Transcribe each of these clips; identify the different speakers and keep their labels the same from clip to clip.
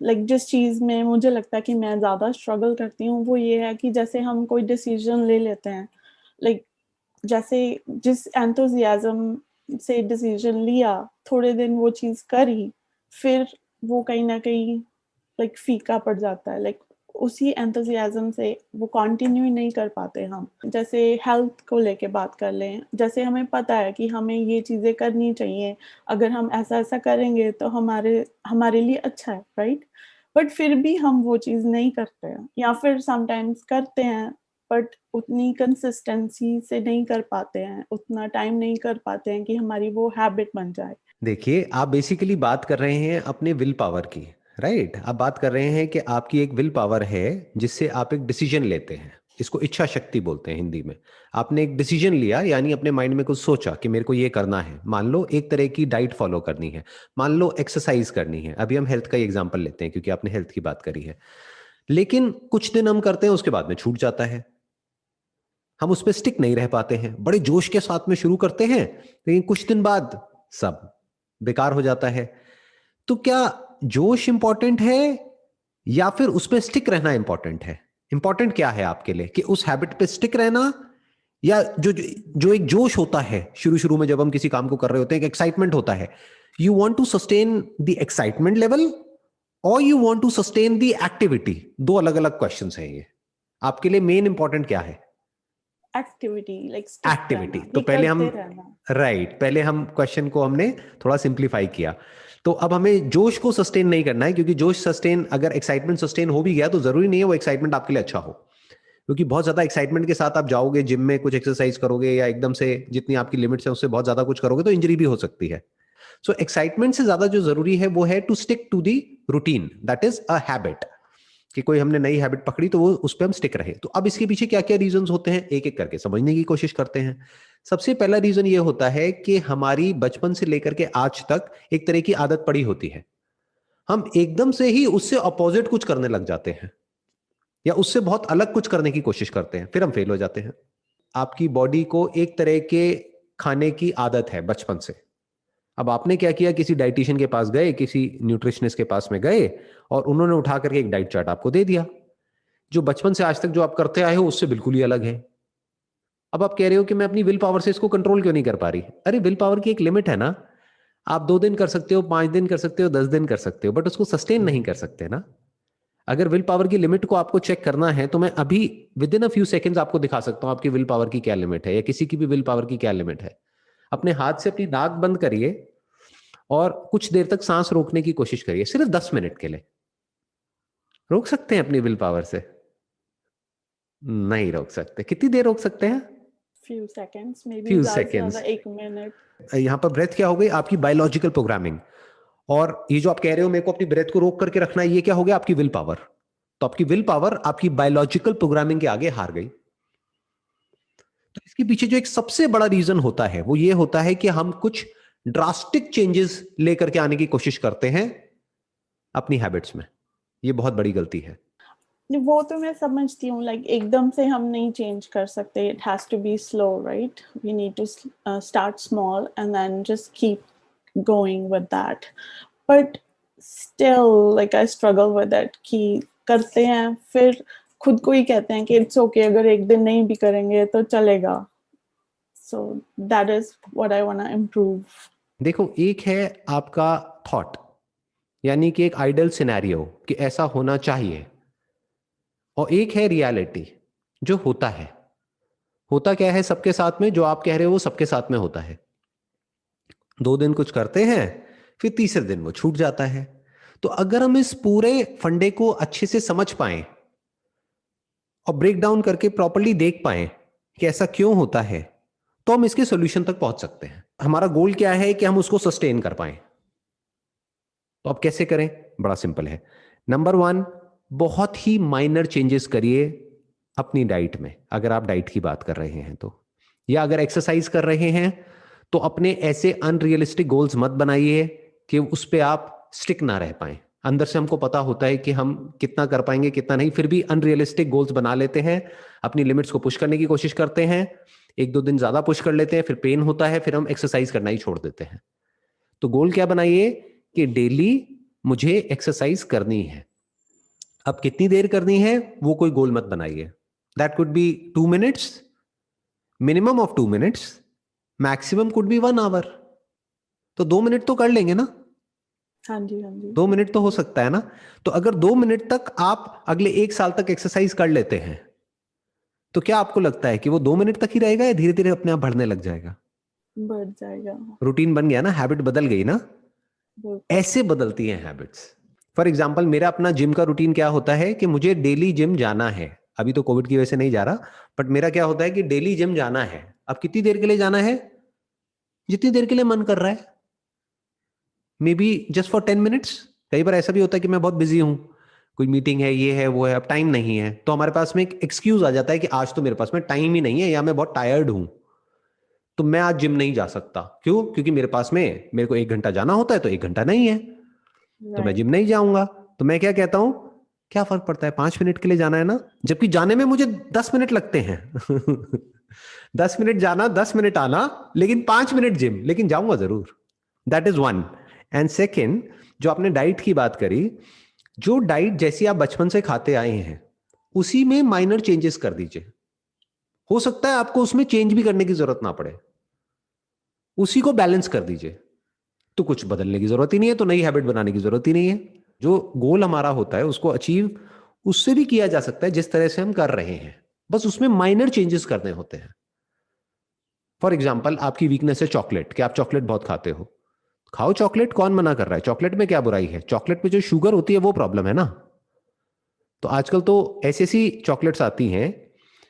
Speaker 1: Like जिस चीज में मुझे लगता है कि मैं ज्यादा स्ट्रगल करती हूँ वो ये है कि जैसे हम कोई डिसीजन ले लेते हैं, लाइक जैसे जिस एंथुजियाज्म से डिसीजन लिया, थोड़े दिन वो चीज करी, फिर वो कहीं ना कहीं लाइक फीका पड़ जाता है। लाइक उसी एंथुजियाज्म से वो कंटिन्यू नहीं कर पाते हम। जैसे हेल्थ को लेके बात कर लें, जैसे हमें पता है कि हमें ये चीजें करनी चाहिए, अगर हम ऐसा ऐसा करेंगे तो हमारे हमारे लिए अच्छा है, राइट? बट फिर भी हम वो चीज नहीं करते हैं, या फिर समटाइम्स करते हैं बट उतनी कंसिस्टेंसी से नहीं कर पाते हैं, उतना टाइम नहीं कर पाते हैं कि हमारी वो हैबिट बन जाए।
Speaker 2: देखिए, आप बेसिकली बात कर रहे हैं अपने विल पावर की। राइट, आप बात कर रहे हैं कि आपकी एक विल पावर है जिससे आप एक डिसीजन लेते हैं। इसको इच्छा शक्ति बोलते हैं हिंदी में। आपने एक डिसीजन लिया, यानी अपने माइंड में कुछ सोचा कि मेरे को ये करना है। मान लो एक तरह की डाइट फॉलो करनी है, मान लो एक्सरसाइज करनी है। अभी हम हेल्थ का एग्जांपल लेते हैं क्योंकि आपने हेल्थ की बात करी है। लेकिन कुछ दिन हम करते हैं, उसके बाद में छूट जाता है। हम उस पर स्टिक नहीं रह पाते हैं। बड़े जोश के साथ में शुरू करते हैं, लेकिन कुछ दिन बाद सब बेकार हो जाता है। तो क्या जोश इंपॉर्टेंट है या फिर उसमें स्टिक रहना इंपॉर्टेंट है? इंपॉर्टेंट क्या है आपके लिए, कि उस हैबिट पे स्टिक रहना, या जो जो एक जोश होता है शुरू शुरू में जब हम किसी काम को कर रहे होते हैं, एक एक्साइटमेंट होता है। You want to sustain the excitement level और you want to sustain the activity. दो अलग अलग क्वेश्चंस हैं ये। आपके लिए मेन इंपॉर्टेंट क्या है?
Speaker 1: Activity, like stick
Speaker 2: activity.
Speaker 1: रहना,
Speaker 2: तो
Speaker 1: ये
Speaker 2: पहले हम,
Speaker 1: करते रहना।
Speaker 2: राइट, पहले हम क्वेश्चन को हमने थोड़ा सिंप्लीफाई किया। तो अब हमें जोश को सस्टेन नहीं करना है, क्योंकि जोश सस्टेन, अगर एक्साइटमेंट सस्टेन हो भी गया तो जरूरी नहीं है वो एक्साइटमेंट आपके लिए अच्छा हो। क्योंकि बहुत ज्यादा एक्साइटमेंट के साथ आप जाओगे जिम में, कुछ एक्सरसाइज करोगे या एकदम से जितनी आपकी लिमिट्स है उससे बहुत ज्यादा कुछ करोगे तो इंजरी भी हो सकती है। सो एक्साइटमेंट से ज्यादा जो जरूरी है वो है to stick to the routine, that is a habit. कि कोई हमने नई हैबिट पकड़ी तो वो उस पर हम स्टिक रहे। तो अब इसके पीछे क्या क्या रीजंस होते हैं, एक एक करके समझने की कोशिश करते हैं। सबसे पहला रीजन ये होता है कि हमारी बचपन से लेकर के आज तक एक तरह की आदत पड़ी होती है। हम एकदम से ही उससे अपोजिट कुछ करने लग जाते हैं, या उससे बहुत अलग कुछ करने की कोशिश करते हैं, फिर हम फेल हो जाते हैं। आपकी बॉडी को एक तरह के खाने की आदत है बचपन से। अब आपने क्या किया, किसी डाइटिशियन के पास गए, किसी न्यूट्रिशनिस्ट के पास में गए, और उन्होंने उठा करके एक डाइट चार्ट आपको दे दिया जो बचपन से आज तक जो आप करते आए हो उससे बिल्कुल ही अलग है। अब आप कह रहे हो कि मैं अपनी विल पावर से इसको कंट्रोल क्यों नहीं कर पा रही? अरे, विल पावर की एक लिमिट है ना। आप 2 दिन कर सकते हो, 5 दिन कर सकते हो, 10 दिन कर सकते हो, बट उसको सस्टेन नहीं कर सकते ना। अगर विल पावर की लिमिट को आपको चेक करना है तो मैं अभी with in a few seconds आपको दिखा सकता हूं आपकी विल पावर की क्या लिमिट है, या किसी की भी विल पावर की क्या लिमिट है। अपने हाथ से अपनी नाक बंद करिए और कुछ देर तक सांस रोकने की कोशिश करिए, सिर्फ 10 मिनट के लिए। रोक सकते हैं अपनी विल पावर से? नहीं रोक सकते। कितनी देर रोक सकते हैं?
Speaker 1: Few seconds, may be
Speaker 2: few
Speaker 1: ज्यादा से ज्यादा
Speaker 2: सेकेंड्स।
Speaker 1: 1 मिनट।
Speaker 2: यहां पर ब्रेथ क्या हो गई? आपकी बायोलॉजिकल प्रोग्रामिंग। और ये जो आप कह रहे हो मेरे को अपनी ब्रेथ को रोक करके रखना है, ये क्या हो गया? आपकी विल पावर। तो आपकी विल पावर आपकी बायोलॉजिकल प्रोग्रामिंग के आगे हार गई। तो इसके पीछे जो एक सबसे बड़ा रीजन होता है वो ये होता है कि हम कुछ ड्रास्टिक चेंजेस लेकर के आने की कोशिश करते हैं अपनी हैबिट्स में। ये बहुत बड़ी गलती है।
Speaker 1: वो तो मैं समझती हूँ, लाइक एकदम से हम नहीं चेंज कर सकते, it has to be slow, right? We need to start small and then just keep going with that. But still like I struggle with that कि करते हैं, फिर खुद को ही कहते हैं कि इट्स ओके, अगर एक दिन नहीं भी करेंगे तो चलेगा। So that is what I want to improve.
Speaker 2: देखो, एक है आपका थॉट, यानी कि एक आइडल सिनेरियो कि ऐसा होना चाहिए, और एक है रियलिटी जो होता है। होता क्या है सबके साथ में? जो आप कह रहे हो वो सबके साथ में होता है। 2 दिन कुछ करते हैं, फिर तीसरे दिन वो छूट जाता है। तो अगर हम इस पूरे फंडे को अच्छे से समझ पाए और ब्रेक डाउन करके प्रॉपरली देख पाए कि ऐसा क्यों होता है, तो हम इसके सॉल्यूशन तक पहुंच सकते हैं। हमारा गोल क्या है? कि हम उसको सस्टेन कर पाए। तो अब कैसे करें? बड़ा सिंपल है। नंबर 1, बहुत ही माइनर चेंजेस करिए अपनी डाइट में, अगर आप डाइट की बात कर रहे हैं तो। या अगर एक्सरसाइज कर रहे हैं तो अपने ऐसे अनरियलिस्टिक गोल्स मत बनाइए कि उस पे आप स्टिक ना रह पाए। अंदर से हमको पता होता है कि हम कितना कर पाएंगे कितना नहीं, फिर भी अनरियलिस्टिक गोल्स बना लेते हैं, अपनी लिमिट्स को पुश करने की कोशिश करते हैं। 1-2 दिन ज्यादा पुश कर लेते हैं, फिर पेन होता है, फिर हम एक्सरसाइज करना ही छोड़ देते हैं। तो गोल क्या बनाइए कि डेली मुझे एक्सरसाइज करनी है। अब कितनी देर करनी है वो कोई गोल मत बनाइए। That could be 2 minutes, minimum of 2 minutes, maximum could be 1 hour. तो 2 मिनट तो कर लेंगे ना,
Speaker 1: हाँ जी, हाँ जी।
Speaker 2: 2 मिनट तो हो सकता है ना। तो अगर 2 मिनट तक आप अगले 1 साल तक एक्सरसाइज कर लेते हैं, तो क्या आपको लगता है कि वो 2 मिनट तक ही रहेगा या धीरे धीरे अपने आप बढ़ने लग जाएगा?
Speaker 1: बढ़ जाएगा।
Speaker 2: रूटीन बन गया ना, हैबिट बदल गई ना।
Speaker 1: बिल्कुल।
Speaker 2: ऐसे बदलती हैं हैबिट्स। फॉर एग्जाम्पल, मेरा अपना जिम का रूटीन क्या होता है कि मुझे डेली जिम जाना है। अभी तो कोविड की वजह से नहीं जा रहा, बट मेरा क्या होता है कि डेली जिम जाना है। अब कितनी देर के लिए जाना है? जितनी देर के लिए मन कर रहा है, may be just for 10 minutes. कई बार ऐसा भी होता है कि मैं बहुत बिजी हूं, कोई मीटिंग है, ये है वो है, अब टाइम नहीं है, तो हमारे पास में एक एक्सक्यूज आ जाता है कि आज तो मेरे पास में टाइम ही नहीं है या मैं बहुत टायर्ड हूं, तो मैं आज जिम नहीं जा सकता। क्यों? क्योंकि मेरे पास में मेरे को 1 घंटा जाना होता है, तो 1 घंटा नहीं है, तो मैं
Speaker 1: राइट।
Speaker 2: जिम नहीं जाऊंगा। तो मैं क्या कहता हूं, क्या फर्क पड़ता है, 5 मिनट के लिए जाना है ना, जबकि जाने में मुझे 10 मिनट लगते हैं। 10 मिनट जाना, 10 मिनट आना, लेकिन 5 मिनट जिम, लेकिन जाऊंगा जरूर। That is one. And second, जो आपने डाइट की बात करी, जो डाइट जैसी आप बचपन से खाते आए हैं उसी में माइनर चेंजेस कर दीजिए। हो सकता है आपको उसमें चेंज भी करने की जरूरत ना पड़े, उसी को बैलेंस कर दीजिए, तो कुछ बदलने की जरूरत ही नहीं है, तो नई हैबिट बनाने की जरूरत ही नहीं है। जो गोल हमारा होता है उसको अचीव उससे भी किया जा सकता है जिस तरह से हम कर रहे हैं, बस उसमें माइनर चेंजेस करने होते हैं। फॉर एग्जाम्पल, आपकी वीकनेस है चॉकलेट, कि आप चॉकलेट बहुत खाते हो, खाओ चॉकलेट, कौन मना कर रहा है? चॉकलेट में क्या बुराई है? चॉकलेट में जो शुगर होती है वो प्रॉब्लम है ना। तो आजकल तो ऐसी ऐसी चॉकलेट्स आती हैं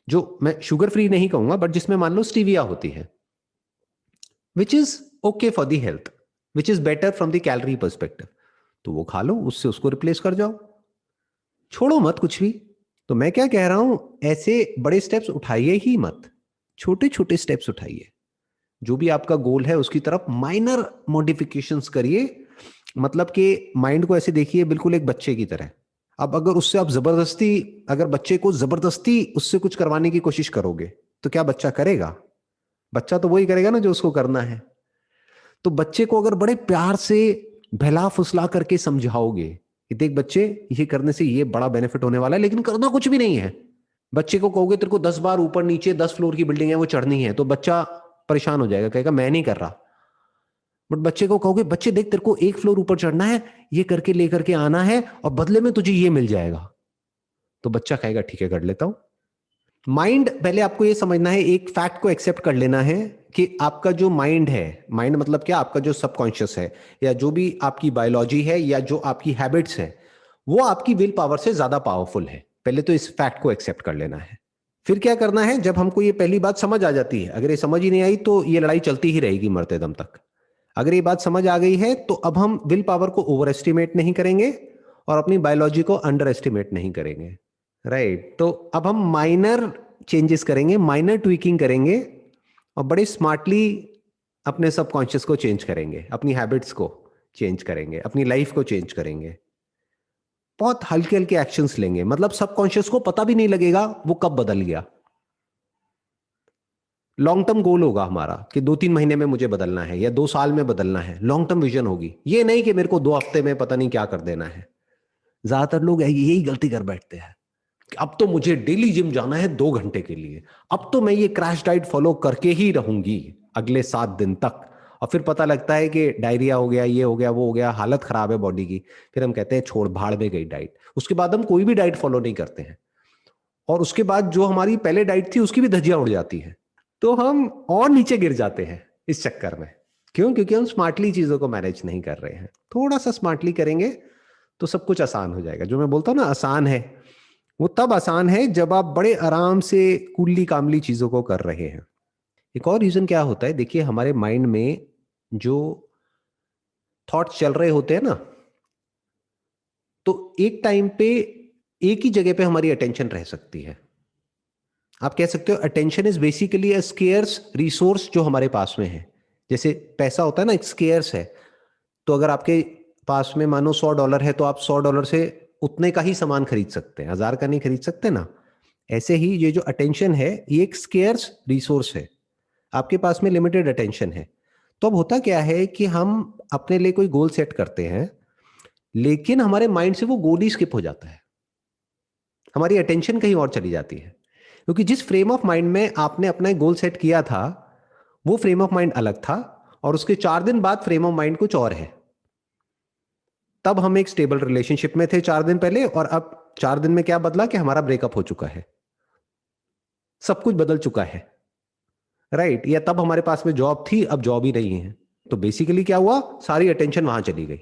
Speaker 2: जो मैं शुगर फ्री नहीं कहूंगा, बट जिसमें मान लो स्टीविया होती है, which is okay for the health, which is better from the calorie perspective, तो वो खा लो, उससे उसको रिप्लेस कर जाओ, छोड़ो मत कुछ भी। तो मैं क्या कह रहा हूं, ऐसे बड़े स्टेप्स उठाइए ही मत, छोटे छोटे स्टेप्स उठाइए। जो भी आपका गोल है उसकी तरफ माइनर मॉडिफिकेशंस करिए। मतलब कि माइंड को ऐसे देखिए बिल्कुल एक बच्चे की तरह। अब अगर उससे आप जबरदस्ती, अगर बच्चे को जबरदस्ती उससे कुछ करवाने की कोशिश करोगे, तो क्या बच्चा करेगा? बच्चा तो वही करेगा ना जो उसको करना है। तो बच्चे को अगर बड़े प्यार से बहला फुसला करके समझाओगे कि देख बच्चे, ये करने से ये बड़ा बेनिफिट होने वाला है, लेकिन करना कुछ भी नहीं है। बच्चे को कहोगे तेरे को 10 बार ऊपर नीचे 10 फ्लोर की बिल्डिंग है वो चढ़नी है, तो बच्चा परेशान हो जाएगा, कहेगा मैं नहीं कर रहा। बट बच्चे को कहोगे बच्चे देख तेरे को 1 फ्लोर ऊपर चढ़ना है, ये करके लेकर के आना है, और बदले में तुझे ये मिल जाएगा, तो बच्चा कहेगा ठीक है कर लेता हूं। माइंड, पहले आपको ये समझना है, एक फैक्ट को एक्सेप्ट कर लेना है कि आपका जो माइंड है, माइंड मतलब क्या, आपका जो सबकॉन्शियस है, या जो भी आपकी बायोलॉजी है, या जो आपकी हैबिट्स है, वो आपकी विल पावर से ज्यादा पावरफुल है। पहले तो इस फैक्ट को एक्सेप्ट कर लेना है। फिर क्या करना है, जब हमको ये पहली बात समझ आ जाती है, अगर ये समझ ही नहीं आई तो ये लड़ाई चलती ही रहेगी मरते दम तक। अगर ये बात समझ आ गई है तो अब हम विल पावर को ओवर एस्टिमेट नहीं करेंगे और अपनी बायोलॉजी को अंडर एस्टिमेट नहीं करेंगे। राइट, तो अब हम माइनर चेंजेस करेंगे, माइनर ट्वीकिंग करेंगे, और बड़े स्मार्टली अपने सबकॉन्शियस को चेंज करेंगे, अपनी हैबिट्स को चेंज करेंगे, अपनी लाइफ को चेंज करेंगे। बहुत हल्के हल्के एक्शंस लेंगे, मतलब सबकॉन्शियस को पता भी नहीं लगेगा वो कब बदल गया। लॉन्ग टर्म गोल होगा हमारा कि 2-3 महीने में मुझे बदलना है या 2 साल में बदलना है, लॉन्ग टर्म विजन होगी, ये नहीं कि मेरे को 2 हफ्ते में पता नहीं क्या कर देना है। ज्यादातर लोग यही गलती कर बैठते हैं कि अब तो मुझे डेली जिम जाना है 2 घंटे के लिए, अब तो मैं ये क्रैश डाइट फॉलो करके ही रहूंगी अगले 7 दिन तक, और फिर पता लगता है कि डायरिया हो गया, ये हो गया, वो हो गया, हालत खराब है बॉडी की। फिर हम कहते हैं छोड़, भाड़ में गई डाइट। उसके बाद हम कोई भी डाइट फॉलो नहीं करते हैं, और उसके बाद जो हमारी पहले डाइट थी उसकी भी धज्जियां उड़ जाती हैं, तो हम और नीचे गिर जाते हैं इस चक्कर में। क्यों? क्योंकि हम स्मार्टली चीजों को मैनेज नहीं कर रहे हैं। थोड़ा सा स्मार्टली करेंगे तो सब कुछ आसान हो जाएगा। जो मैं बोलता हूं ना आसान है, वो तब आसान है जब आप बड़े आराम से कूली कामली चीजों को कर रहे हैं। एक और रीजन क्या होता है, देखिए हमारे माइंड में जो थॉट्स चल रहे होते हैं ना, तो एक टाइम पे एक ही जगह पे हमारी अटेंशन रह सकती है। आप कह सकते हो attention is basically a scarce resource जो हमारे पास में है। जैसे पैसा होता है ना, एक स्केयर्स है, तो अगर आपके पास में मानो $100 है, तो आप $100 से उतने का ही सामान खरीद सकते हैं, 1000 का नहीं खरीद सकते ना। ऐसे ही ये जो अटेंशन है ये एक स्केयर्स रिसोर्स है, आपके पास में लिमिटेड अटेंशन है। तो अब होता क्या है कि हम अपने लिए कोई गोल सेट करते हैं, लेकिन हमारे माइंड से वो गोल ही स्किप हो जाता है, हमारी अटेंशन कहीं और चली जाती है, क्योंकि जिस फ्रेम ऑफ माइंड में आपने अपना गोल सेट किया था वो फ्रेम ऑफ माइंड अलग था, और उसके 4 दिन बाद फ्रेम ऑफ माइंड कुछ और है। तब हम एक स्टेबल रिलेशनशिप में थे 4 दिन पहले, और अब 4 दिन में क्या बदला कि हमारा ब्रेकअप हो चुका है, सब कुछ बदल चुका है, राइट? या तब हमारे पास में जॉब थी, अब जॉब ही नहीं है, तो बेसिकली क्या हुआ, सारी अटेंशन वहां चली गई,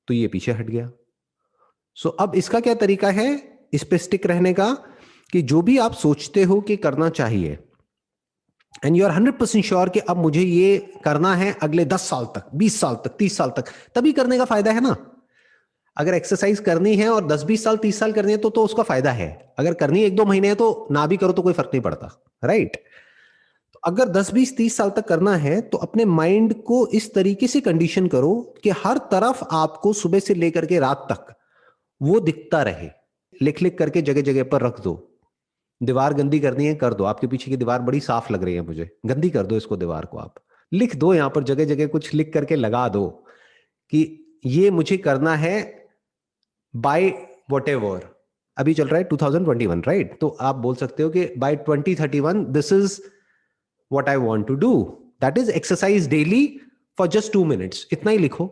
Speaker 2: तो ये पीछे हट गया। सो अब इसका क्या तरीका है इस पे स्टिक रहने का, कि जो भी आप सोचते हो कि करना चाहिए, एंड यू आर 100% श्योर कि अब मुझे ये करना है अगले 10 साल तक, 20 साल तक, 30 साल तक, तभी करने का फायदा है ना। अगर एक्सरसाइज करनी है और 10-20 साल 30 साल करनी है तो उसका फायदा है, अगर करनी 1-2 महीने है तो ना भी करो तो कोई फर्क नहीं पड़ता, राइट? तो अगर 10-20-30 साल तक करना है तो अपने माइंड को इस तरीके से कंडीशन करो कि हर तरफ आपको सुबह से लेकर के रात तक वो दिखता रहे, लिख लिख करके जगह जगह पर रख दो। दीवार गंदी करनी है कर दो, आपके पीछे की दीवार बड़ी साफ लग रही है, मुझे गंदी कर दो इसको, दीवार को आप लिख दो, यहां पर जगह जगह कुछ लिख करके लगा दो कि ये मुझे करना है बाय व्हाटएवर। अभी चल रहा है 2021, राइट? तो आप बोल सकते हो कि by 2031 this is what I want to do, that is exercise daily for just 2 minutes, इतना ही लिखो।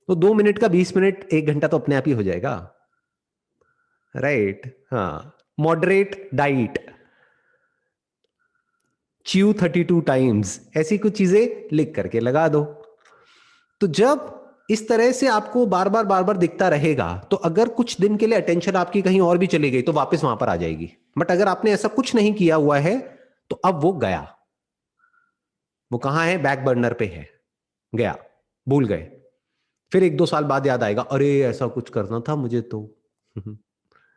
Speaker 2: तो 2 मिनट का 20 मिनट 1 घंटा तो अपने आप ही हो जाएगा, राइट? हाँ, मॉडरेट डाइट, च्यू 32 टाइम्स, ऐसी कुछ चीजें लिख करके लगा दो। तो जब इस तरह से आपको बार बार दिखता रहेगा, तो अगर कुछ दिन के लिए अटेंशन आपकी कहीं और भी चली गई तो वापस वहां पर आ जाएगी। बट अगर आपने ऐसा कुछ नहीं किया हुआ है तो अब वो गया, वो कहां है, बैक बर्नर पे है, गया, भूल गए। फिर 1-2 साल बाद याद आएगा, अरे ऐसा कुछ करना था मुझे तो,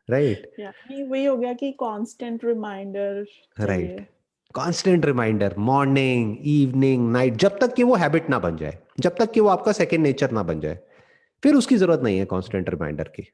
Speaker 2: राइट?
Speaker 1: नहीं वही हो गया कि कांस्टेंट रिमाइंडर
Speaker 2: राइट,
Speaker 1: चाहिए।
Speaker 2: Constant reminder, morning, evening, night, जब तक कि वो हैबिट ना बन जाए, जब तक कि वो आपका सेकेंड नेचर ना बन जाए, फिर उसकी जरूरत नहीं है कांस्टेंट रिमाइंडर की।